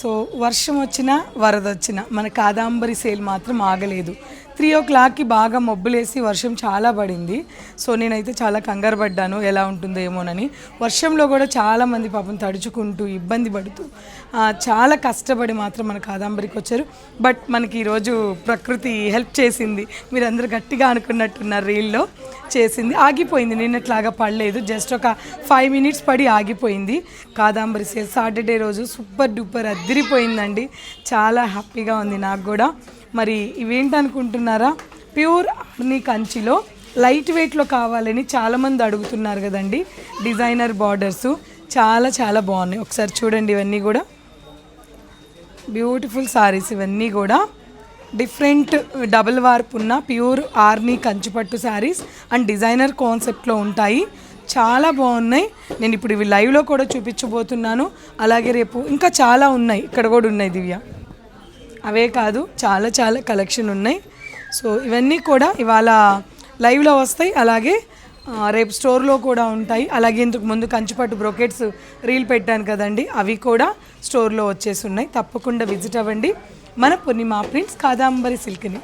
So వర్షం వచ్చినా వరద వచ్చినా మన కాదాంబరి సేల్ మాత్రం ఆగలేదు. 3 o'clockకి బాగా మబ్బులేసి వర్షం చాలా పడింది. సో నేనైతే చాలా కంగారు పడ్డాను ఎలా ఉంటుందో ఏమోనని. వర్షంలో కూడా చాలామంది పాపం తడుచుకుంటూ ఇబ్బంది పడుతూ చాలా కష్టపడి మాత్రం మన కాదాంబరికి వచ్చారు. బట్ మనకి ఈరోజు ప్రకృతి హెల్ప్ చేసింది. మీరందరూ గట్టిగా అనుకున్నట్టున్నారు, రీల్లో చేసింది. ఆగిపోయింది, నిన్నట్లాగా పడలేదు, జస్ట్ ఒక 5 minutes పడి ఆగిపోయింది. కాదాంబరి సేల్ సాటర్డే రోజు సూపర్ డూపర్ అదిరిపోయిందండి. చాలా హ్యాపీగా ఉంది నాకు కూడా. మరి ఇవేంటనుకుంటున్నారా, ప్యూర్ ఆర్ని కంచిలో లైట్ వెయిట్లో కావాలని చాలామంది అడుగుతున్నారు కదండి. డిజైనర్ బార్డర్స్ చాలా చాలా బాగున్నాయి. ఒకసారి చూడండి, ఇవన్నీ కూడా బ్యూటిఫుల్ సారీస్. ఇవన్నీ కూడా డిఫరెంట్ డబుల్ వార్ప్ ఉన్న ప్యూర్ ఆర్ని కంచిపట్టు శారీస్ అండ్ డిజైనర్ కాన్సెప్ట్లో ఉంటాయి. చాలా బాగున్నాయి. నేను ఇప్పుడు ఇవి లైవ్లో కూడా చూపించబోతున్నాను. అలాగే రేపు ఇంకా చాలా ఉన్నాయి, ఇక్కడ కూడా ఉన్నాయి దివ్య. అవే కాదు, చాలా చాలా కలెక్షన్ ఉన్నాయి. సో ఇవన్నీ కూడా ఇవాళ లైవ్లో వస్తాయి. అలాగే రేపు స్టోర్లో కూడా ఉంటాయి. అలాగే ఇంతకు ముందు కంచిపట్టు బ్రోకెట్స్ రీల్ పెట్టాను కదండి, అవి కూడా స్టోర్లో వచ్చేసి ఉన్నాయి. తప్పకుండా విజిట్ అవ్వండి మన పూర్ణిమ ప్రింట్స్ కాదాంబరి సిల్క్ని.